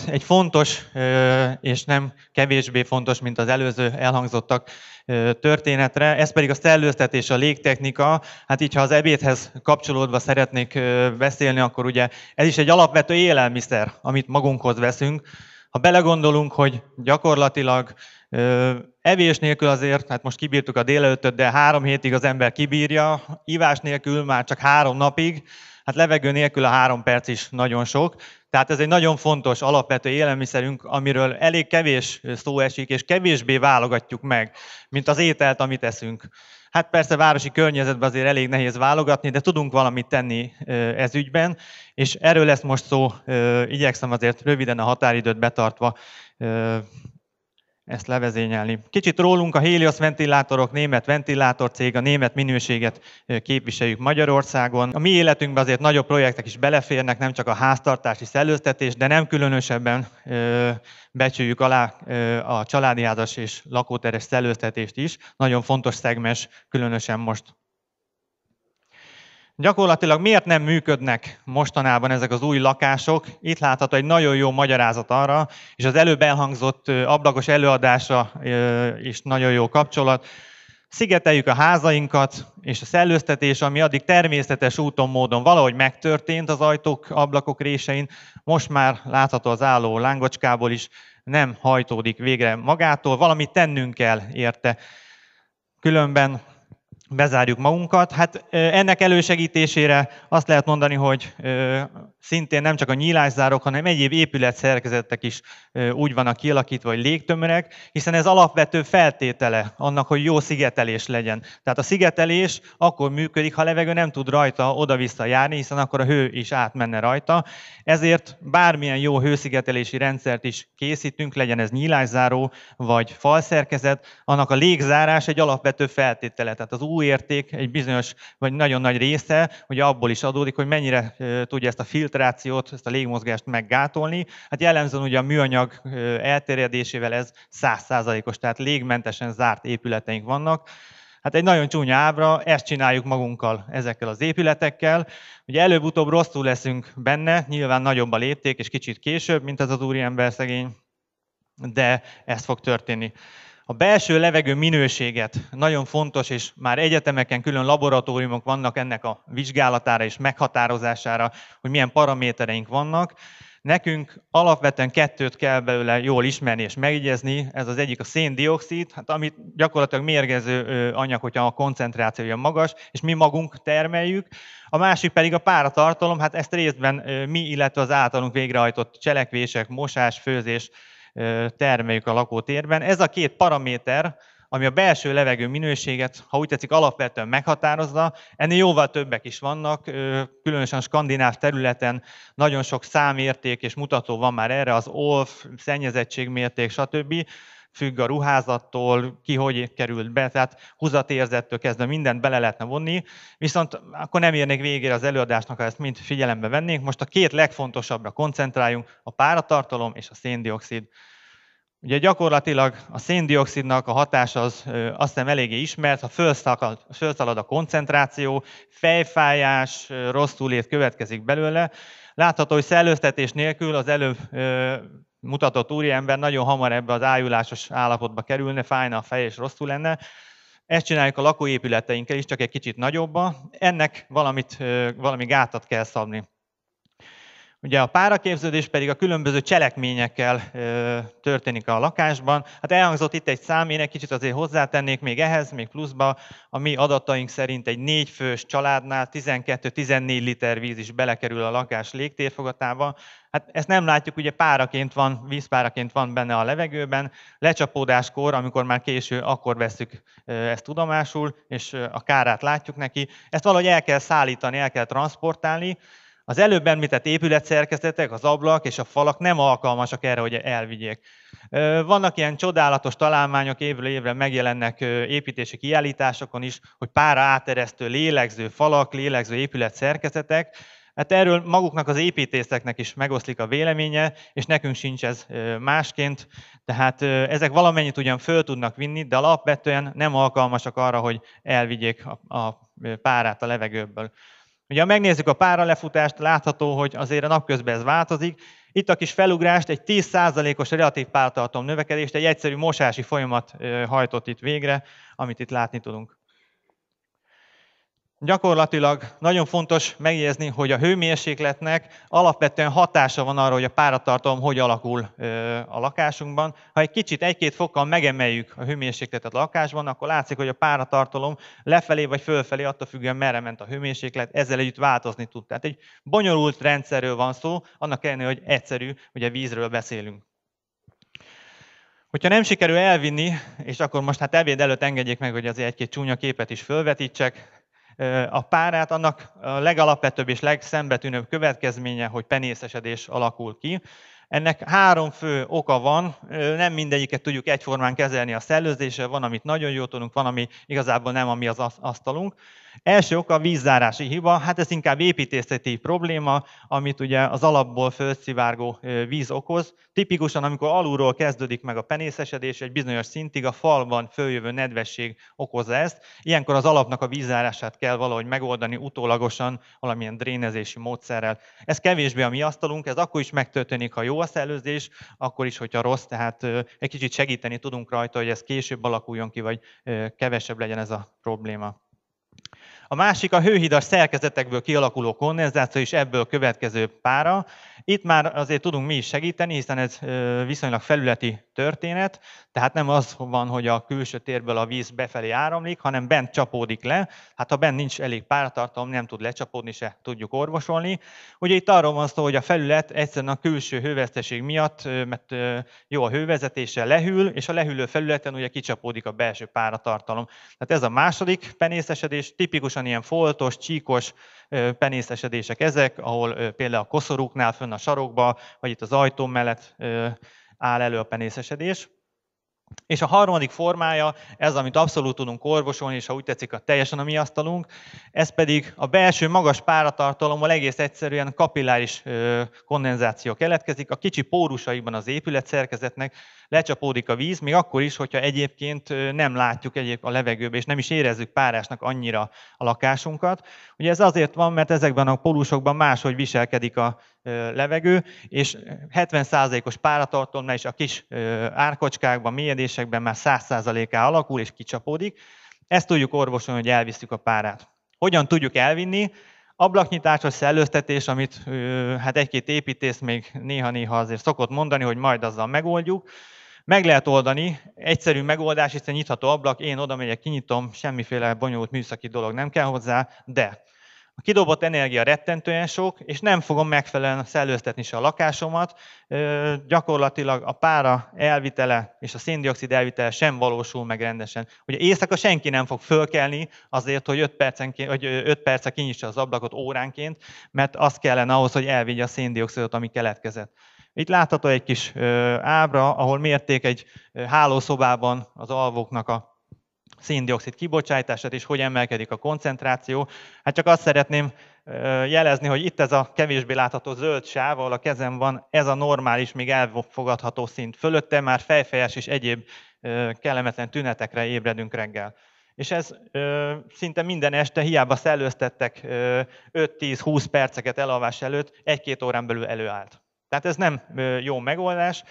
egy fontos és nem kevésbé fontos, mint az előző elhangzottak történetre, ez pedig a szellőztetés, a légtechnika. Hát így, ha az ebédhez kapcsolódva szeretnék beszélni, akkor ugye ez is egy alapvető élelmiszer, amit magunkhoz veszünk. Ha belegondolunk, hogy gyakorlatilag evés nélkül azért, hát most kibírtuk a délelőttöt, de 3 hétig az ember kibírja, ivás nélkül már csak 3 napig, hát levegő nélkül a 3 perc is nagyon sok. Tehát ez egy nagyon fontos, alapvető élelmiszerünk, amiről elég kevés szó esik, és kevésbé válogatjuk meg, mint az ételt, amit eszünk. Hát persze városi környezetben azért elég nehéz válogatni, de tudunk valamit tenni ez ügyben, és erről lesz most szó, igyekszem azért röviden a határidőt betartva ezt levezényelni. Kicsit rólunk: a Helios ventilátorok német ventilátorcég, a német minőséget képviseljük Magyarországon. A mi életünkben azért nagyobb projektek is beleférnek, nem csak a háztartási szellőztetés, de nem különösebben becsüljük alá a családi házas és lakóteres szellőztetést is. Nagyon fontos szegmens, különösen most. Gyakorlatilag miért nem működnek mostanában ezek az új lakások? Itt látható egy nagyon jó magyarázat arra, és az előbb elhangzott ablakos előadásra is nagyon jó kapcsolat. Szigeteljük a házainkat, és a szellőztetés, ami addig természetes úton, módon valahogy megtörtént az ajtók, ablakok résein, most már látható az álló lángocskából is, nem hajtódik végre magától, valamit tennünk kell érte. Különben bezárjuk magunkat. Hát ennek elősegítésére azt lehet mondani, hogy szintén nem csak a nyílászárok, hanem egyéb épületszerkezetek is úgy vannak kialakítva, hogy légtömörek, hiszen ez alapvető feltétele annak, hogy jó szigetelés legyen. Tehát a szigetelés akkor működik, ha a levegő nem tud rajta oda-vissza járni, hiszen akkor a hő is átmenne rajta. Ezért bármilyen jó hőszigetelési rendszert is készítünk, legyen ez nyílászáró vagy falszerkezet, annak a légzárás egy alapvető feltétele. Tehát az érték egy bizonyos, vagy nagyon nagy része, hogy abból is adódik, hogy mennyire tudja ezt a filtrációt, ezt a légmozgást meggátolni. Hát jellemzően ugye a műanyag elterjedésével ez 100%-os, tehát légmentesen zárt épületeink vannak. Hát egy nagyon csúnya ábra, ezt csináljuk magunkkal ezekkel az épületekkel. Ugye előbb-utóbb rosszul leszünk benne, nyilván nagyobb a lépték, és kicsit később, mint ez az úriember szegény, de ez fog történni. A belső levegő minőséget nagyon fontos, és már egyetemeken külön laboratóriumok vannak ennek a vizsgálatára és meghatározására, hogy milyen paramétereink vannak. Nekünk alapvetően 2 kell belőle jól ismerni és megjegyezni. Ez az egyik a széndioxid, hát amit gyakorlatilag mérgező anyag, hogyha a koncentrációja magas, és mi magunk termeljük. A másik pedig a páratartalom, hát ezt részben mi, illetve az általunk végrehajtott cselekvések, mosás, főzés termeljük a lakótérben. Ez a 2 paraméter, ami a belső levegő minőséget, ha úgy tetszik, alapvetően meghatározza. Ennél jóval többek is vannak, különösen a skandináv területen nagyon sok számérték és mutató van már erre, az OLF, szennyezettségmérték, stb. Függ a ruházattól, ki hogy került be, tehát húzatérzettől kezdve mindent bele lehetne vonni, viszont akkor nem érnék végére az előadásnak, ha ezt mind figyelembe vennénk. Most a 2 legfontosabbra koncentráljunk, a páratartalom és a széndioxid. Ugye gyakorlatilag a széndioxidnak a hatása az azt hiszem eléggé ismert, ha fölszalad a koncentráció, fejfájás, rosszulét következik belőle. Látható, hogy szellőztetés nélkül az előbb mutatott úriember nagyon hamar ebbe az ájulásos állapotba kerülne, fájna a feje és rosszul lenne. Ezt csináljuk a lakóépületeinkkel is, csak egy kicsit nagyobba. Ennek valami gátat kell szabni. Ugye a páraképződés pedig a különböző cselekményekkel történik a lakásban. Hát elhangzott itt egy szám, én egy kicsit azért hozzátennék még ehhez, még pluszba. A mi adataink szerint egy 4 fős családnál 12-14 liter víz is belekerül a lakás légtérfogatába. Hát ezt nem látjuk, ugye páraként van, vízpáraként van benne a levegőben. Lecsapódáskor, amikor már késő, akkor vesszük ezt tudomásul, és a kárát látjuk neki. Ezt valahogy el kell szállítani, el kell transportálni. Az előbb említett épületszerkezetek, az ablak és a falak nem alkalmasak erre, hogy elvigyék. Vannak ilyen csodálatos találmányok, évről évre megjelennek építési kiállításokon is, hogy pára áteresztő lélegző falak, lélegző épületszerkezetek. Hát erről maguknak az építészeknek is megoszlik a véleménye, és nekünk sincs ez másként. Tehát ezek valamennyit ugyan föl tudnak vinni, de alapvetően nem alkalmasak arra, hogy elvigyék a párát a levegőből. Ugye, ha megnézzük a páralefutást, látható, hogy azért a napközben ez változik, Itt a kis felugrást, egy 10%-os relatív pártartalom növekedést, egy egyszerű mosási folyamat hajtott itt végre, amit itt látni tudunk. Gyakorlatilag nagyon fontos megjegyezni, hogy a hőmérsékletnek alapvetően hatása van arra, hogy a páratartalom hogy alakul a lakásunkban. Ha egy kicsit, 1-2 fokkal megemeljük a hőmérsékletet a lakásban, akkor látszik, hogy a páratartalom lefelé vagy fölfelé, attól függően merre ment a hőmérséklet, ezzel együtt változni tud. Tehát egy bonyolult rendszerről van szó, annak ellenére, hogy egyszerű, ugye vízről beszélünk. Hogyha nem sikerül elvinni, és akkor most hát ebéd előtt engedjék meg, hogy azért egy-két csúnya képet is fölvetítsek, a párát, annak a legalapvetőbb és legszembetűnőbb következménye, hogy penészesedés alakul ki. Ennek 3 fő oka van, nem mindegyiket tudjuk egyformán kezelni a szellőzéssel, van, amit nagyon jól tudunk, van, ami igazából nem, ami az asztalunk. Első oka a vízzárási hiba, hát ez inkább építészeti probléma, amit ugye az alapból földszivárgó víz okoz. Tipikusan, amikor alulról kezdődik meg a penészesedés, egy bizonyos szintig a falban följövő nedvesség okozza ezt. Ilyenkor az alapnak a vízzárását kell valahogy megoldani utólagosan, valamilyen drénezési módszerrel. Ez kevésbé a mi asztalunk, ez akkor is megtörténik, ha jó a szellőzés, akkor is, hogyha rossz, tehát egy kicsit segíteni tudunk rajta, hogy ez később alakuljon ki, vagy kevesebb legyen ez a probléma. A másik a hőhidas szerkezetekből kialakuló kondenzáció és ebből következő pára. Itt már azért tudunk mi is segíteni, hiszen ez viszonylag felületi történet, tehát nem az van, hogy a külső térből a víz befelé áramlik, hanem bent csapódik le. Hát ha bent nincs elég páratartalom, nem tud lecsapódni, se tudjuk orvosolni. Ugye itt arról van szó, hogy a felület egyszerűen a külső hőveszteség miatt, mert jó a hővezetése lehűl, és a lehűlő felületen ugye kicsapódik a belső páratartalom. Tehát ez a második penészesedés, tipikusan ilyen foltos, csíkos penészesedések ezek, ahol például a koszorúknál fönn a sarokba, vagy itt az ajtó mellett áll elő a penészesedés. És a harmadik formája, ez, amit abszolút tudunk orvosolni, és ha úgy tetszik, a teljesen a mi asztalunk, ez pedig a belső magas páratartalommal egész egyszerűen kapilláris kondenzáció keletkezik. A kicsi pórusaiban az épületszerkezetnek lecsapódik a víz, még akkor is, hogyha egyébként nem látjuk a levegőbe, és nem is érezzük párásnak annyira a lakásunkat. Ugye ez azért van, mert ezekben a pórusokban máshogy viselkedik a levegő, és 70%-os páratartalomnál is a kis árkocskákban, mélyedésekben már 100%-á alakul és kicsapódik. Ezt tudjuk orvosolni, hogy elviszük a párát. Hogyan tudjuk elvinni? Ablaknyitásos szellőztetés, amit hát egy-két építész még néha-néha azért szokott mondani, hogy majd azzal megoldjuk. Meg lehet oldani, egyszerű megoldás, hiszen nyitható ablak, én oda megyek, kinyitom, semmiféle bonyolult műszaki dolog nem kell hozzá, de a kidobott energia rettentően sok, és nem fogom megfelelően szellőztetni se a lakásomat. Gyakorlatilag a pára elvitele és a széndioxid elvitele sem valósul meg rendesen. Ugye éjszaka senki nem fog fölkelni azért, hogy 5 perce kinyissa az ablakot óránként, mert az kellene ahhoz, hogy elvigye a széndioxidot, ami keletkezett. Itt látható egy kis ábra, ahol mérték egy hálószobában az alvóknak a széndioxid kibocsátását, és hogy emelkedik a koncentráció. Hát csak azt szeretném jelezni, hogy itt ez a kevésbé látható zöld sáv, ahol a kezem van, ez a normális, még elfogadható szint. Fölötte már fejfájás és egyéb kellemetlen tünetekre ébredünk reggel. És ez szinte minden este, hiába szellőztettek 5-10-20 perceket elalvás előtt, 1-2 órán belül előállt. Tehát ez nem jó megoldás.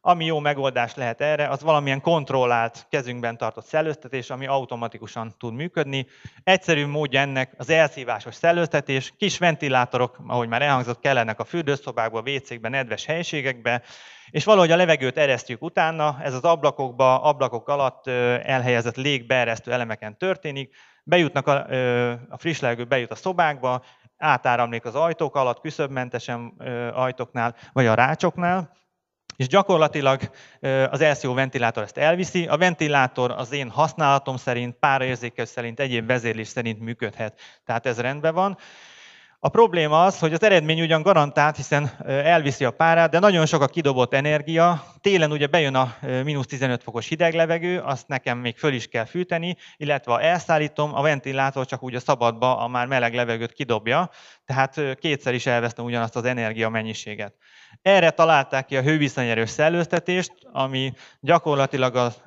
Ami jó megoldás lehet erre, az valamilyen kontrollált, kezünkben tartott szellőztetés, ami automatikusan tud működni. Egyszerű módja ennek az elszívásos szellőztetés, kis ventilátorok, ahogy már elhangzott, kellenek a fürdőszobákba, WC-kben, nedves helyiségekbe, és valahogy a levegőt eresztjük utána, ez az ablakok alatt elhelyezett légbeeresztő elemeken történik, bejutnak a friss levegő bejut a szobákba, átáramlik az ajtók alatt, küszöbmentesen ajtóknál, vagy a rácsoknál, és gyakorlatilag az LCO ventilátor ezt elviszi. A ventilátor az én használatom szerint, páraérzékelés szerint, egyéb vezérlés szerint működhet. Tehát ez rendben van. A probléma az, hogy az eredmény ugyan garantált, hiszen elviszi a párát, de nagyon sok a kidobott energia. Télen ugye bejön a -15 fokos hideg levegő, azt nekem még föl is kell fűteni, illetve ha elszállítom, a ventilátor csak úgy a szabadba a már meleg levegőt kidobja, tehát kétszer is elvesztem ugyanazt az energia mennyiséget. Erre találták ki a hőviszonyerős szellőztetést, ami gyakorlatilag az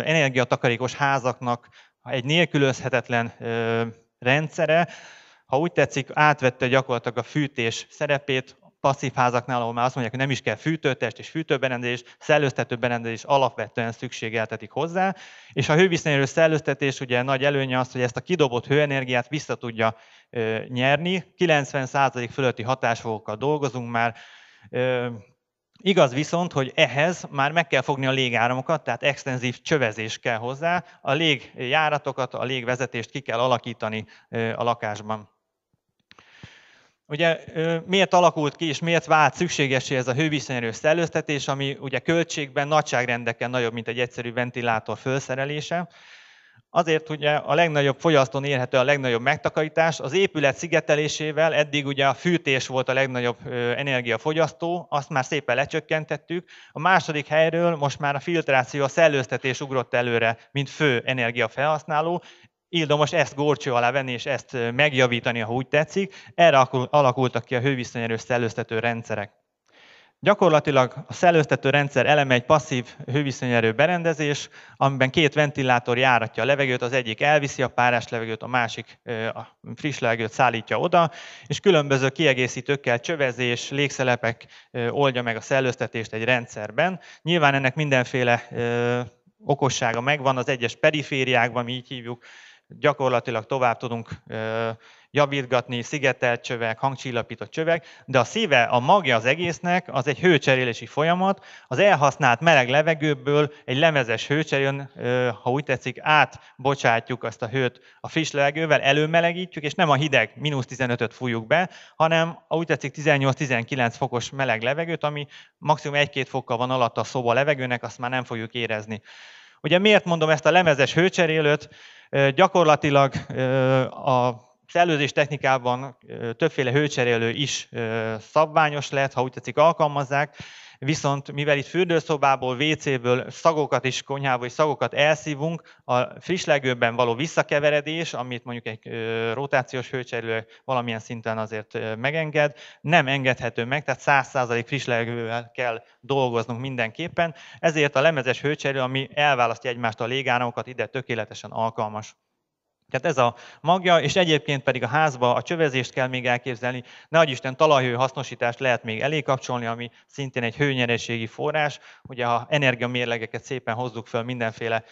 energiatakarékos házaknak egy nélkülözhetetlen rendszere. Ha úgy tetszik, átvette gyakorlatilag a fűtés szerepét, passzív házaknál, ahol már azt mondják, hogy nem is kell fűtőtest és fűtőberendezés, szellőztetőberendezés alapvetően szükségeltetik hozzá. És a hőviszonyerő szellőztetés ugye nagy előnye az, hogy ezt a kidobott hőenergiát vissza tudja nyerni. 90% fölötti hatásfokokkal dolgozunk már. Igaz viszont, hogy ehhez már meg kell fogni a légáramokat, tehát extenzív csövezés kell hozzá, a légjáratokat, a légvezetést ki kell alakítani a lakásban. Ugye miért alakult ki és miért vált szükségessé ez a hőviszonyerő szellőztetés, ami ugye költségben nagyságrendekkel nagyobb, mint egy egyszerű ventilátor felszerelése. Azért ugye a legnagyobb fogyasztón érhető a legnagyobb megtakarítás. Az épület szigetelésével eddig ugye a fűtés volt a legnagyobb energiafogyasztó, azt már szépen lecsökkentettük. A második helyről most már a filtráció, a szellőztetés ugrott előre, mint fő energiafelhasználó. Ildomos ezt górcső alá venni és ezt megjavítani, ha úgy tetszik. Erre alakultak ki a hőviszonyerő szellőztető rendszerek. Gyakorlatilag a szellőztető rendszer eleme egy passzív hőviszonyerő berendezés, amiben két ventilátor járatja a levegőt, az egyik elviszi a párás levegőt, a másik a friss levegőt szállítja oda, és különböző kiegészítőkkel, csövezés, légszelepek oldja meg a szellőztetést egy rendszerben. Nyilván ennek mindenféle okossága megvan, az egyes perifériákban, mi így hívjuk, gyakorlatilag tovább tudunk javítgatni, szigetelt csövek, hangcsillapított csövek, de a szíve, a magja az egésznek az egy hőcserélési folyamat. Az elhasznált meleg levegőből egy lemezes hőcserélőn, ha úgy tetszik, átbocsátjuk azt a hőt a friss levegővel, előmelegítjük, és nem a hideg -15-öt fújjuk be, hanem ha úgy tetszik 18-19 fokos meleg levegőt, ami maximum 1-2 fokkal van alatt a szoba levegőnek, azt már nem fogjuk érezni. Ugye miért mondom ezt a lemezes hőcserélőt? Gyakorlatilag a szellőzés technikában többféle hőcserélő is szabványos lehet, ha úgy tetszik, alkalmazzák, viszont mivel itt fürdőszobából, WC-ből szagokat is, konyhából is szagokat elszívunk, a friss levegőben való visszakeveredés, amit mondjuk egy rotációs hőcserélő valamilyen szinten azért megenged, nem engedhető meg, tehát 100% friss levegővel kell dolgoznunk mindenképpen, ezért a lemezes hőcserélő, ami elválasztja egymástól a légáramokat, ide tökéletesen alkalmas. Tehát ez a magja, és egyébként pedig a házba a csövezést kell még elképzelni. Nehogy Isten, talajhő hasznosítást lehet még elé kapcsolni, ami szintén egy hőnyereségi forrás. Ugye ha energiamérlegeket szépen hozzuk föl mindenféle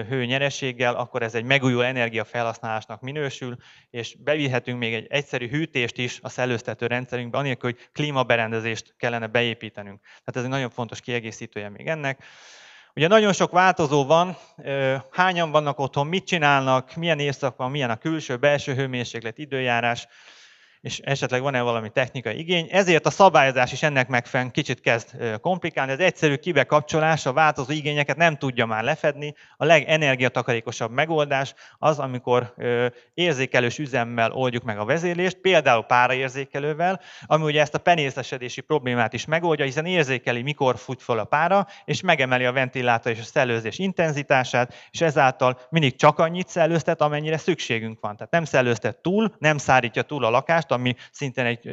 hőnyereséggel, akkor ez egy megújuló energiafelhasználásnak minősül, és bevihetünk még egy egyszerű hűtést is a szellőztető rendszerünkbe, anélkül, hogy klímaberendezést kellene beépítenünk. Tehát ez egy nagyon fontos kiegészítője még ennek. Ugye nagyon sok változó van, hányan vannak otthon, mit csinálnak, milyen évszak van, milyen a külső-belső hőmérséklet, időjárás, és esetleg van-e valami technikai igény. Ezért a szabályozás is ennek megfelelően kicsit kezd komplikálni. Az egyszerű kibekapcsolás a változó igényeket nem tudja már lefedni. A legenergiatakarékosabb megoldás az, amikor érzékelős üzemmel oldjuk meg a vezérlést, például páraérzékelővel, ami ugye ezt a penészesedési problémát is megoldja, hiszen érzékeli, mikor fut fel a pára, és megemeli a ventilátor és a szellőzés intenzitását, és ezáltal mindig csak annyit szellőztet, amennyire szükségünk van. Tehát nem szellőztet túl, nem szárítja túl a lakást, ami szintén egy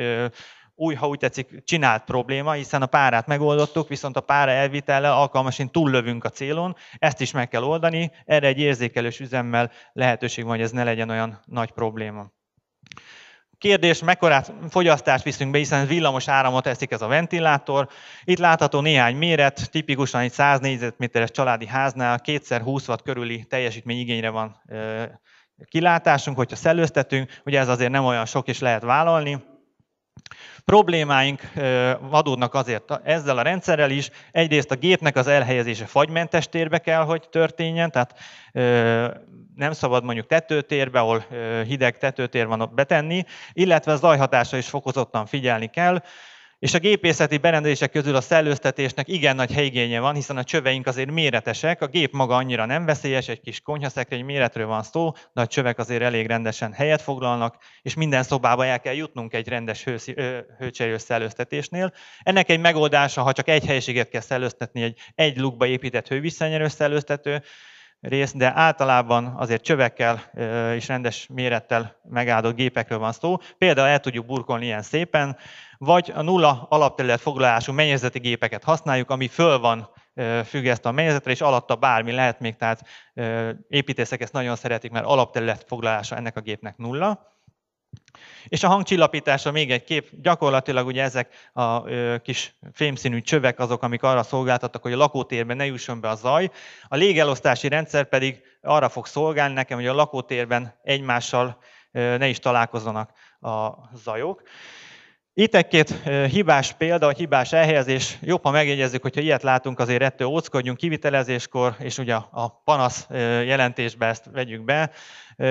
új, ha úgy tetszik, csinált probléma, hiszen a párát megoldottuk, viszont a pára elvitellel alkalmasint túllövünk a célon, ezt is meg kell oldani, erre egy érzékelős üzemmel lehetőség van, hogy ez ne legyen olyan nagy probléma. Kérdés, mekkorát fogyasztást viszünk be, hiszen villamos áramot eszik ez a ventilátor. Itt látható néhány méret, tipikusan egy 100 négyzetméteres családi háznál 2x20 watt körüli teljesítményigényre van kilátásunk, hogyha szellőztetünk, ugye ez azért nem olyan sok, és lehet vállalni. Problémáink adódnak azért ezzel a rendszerrel is. Egyrészt a gépnek az elhelyezése fagymentes térbe kell, hogy történjen, tehát nem szabad mondjuk tetőtérbe, ahol hideg tetőtér van, ott betenni, illetve a zajhatásra is fokozottan figyelni kell. És a gépészeti berendezések közül a szellőztetésnek igen nagy helyigénye van, hiszen a csöveink azért méretesek, a gép maga annyira nem veszélyes, egy kis konyhaszekrény méretről van szó, de a csövek azért elég rendesen helyet foglalnak, és minden szobába el kell jutnunk egy rendes hőcserélő szellőztetésnél. Ennek egy megoldása, ha csak egy helyiséget kell szellőztetni, egy lukba épített hővisszanyerő szellőztető rész, de általában azért csövekkel és rendes mérettel megáldott gépekről van szó. Például el tudjuk burkolni ilyen szépen, vagy a nulla alapterület foglalású mennyezeti gépeket használjuk, ami föl van függesztve a mennyezetre, és alatta bármi lehet még, tehát építészek ezt nagyon szeretik, mert alapterület foglalása ennek a gépnek nulla. És a hangcsillapításra még egy kép, gyakorlatilag ugye ezek a kis fémszínű csövek azok, amik arra szolgáltatnak, hogy a lakótérben ne jusson be a zaj. A légelosztási rendszer pedig arra fog szolgálni nekem, hogy a lakótérben egymással ne is találkozzanak a zajok. Itt egy-két hibás példa, vagy hibás elhelyezés. Jobb, ha megjegyezzük, hogyha ilyet látunk, azért ettől óckodjunk kivitelezéskor, és ugye a panasz jelentésbe ezt vegyük be.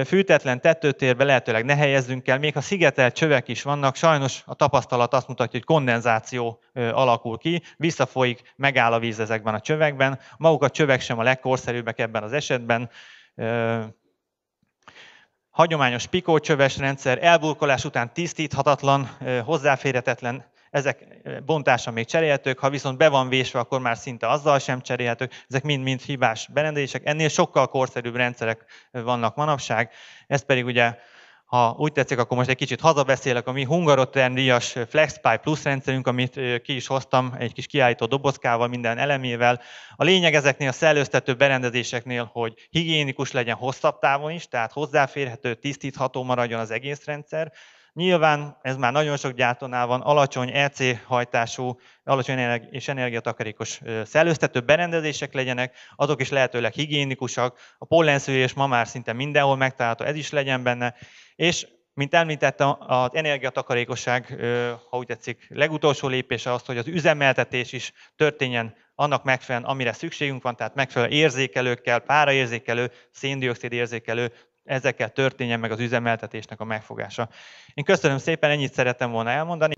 Fűtetlen tetőtérbe lehetőleg ne helyezzünk el, még ha szigetelt csövek is vannak, sajnos a tapasztalat azt mutatja, hogy kondenzáció alakul ki, visszafolyik, megáll a víz ezekben a csövekben. Maguk a csövek sem a legkorszerűbbek ebben az esetben. Hagyományos pikócsöves rendszer, elburkolás után tisztíthatatlan, hozzáférhetetlen, ezek bontása még cserélhetők, ha viszont be van vésve, akkor már szinte azzal sem cserélhetők. Ezek mind-mind hibás berendezések, ennél sokkal korszerűbb rendszerek vannak manapság. Ez pedig ugye, ha úgy tetszik, akkor most egy kicsit hazabeszélek, a mi Hungaroterm díjas FlexPipe Plus rendszerünk, amit ki is hoztam egy kis kiállító dobozkával, minden elemével. A lényeg ezeknél a szellőztető berendezéseknél, hogy higiénikus legyen hosszabb távon is, tehát hozzáférhető, tisztítható maradjon az egész rendszer. Nyilván ez már nagyon sok gyártónál van, alacsony EC hajtású, alacsony és energiatakarékos szellőztető berendezések legyenek, azok is lehetőleg higiénikusak, a pollenszűrés ma már szinte mindenhol megtalálható, ez is legyen benne, és mint említettem, az energiatakarékosság, ha úgy tetszik, legutolsó lépése az, hogy az üzemeltetés is történjen annak megfelelően, amire szükségünk van, tehát megfelelő érzékelőkkel, páraérzékelő, széndioxid érzékelő, ezekkel történjen meg az üzemeltetésnek a megfogása. Én köszönöm szépen, ennyit szerettem volna elmondani.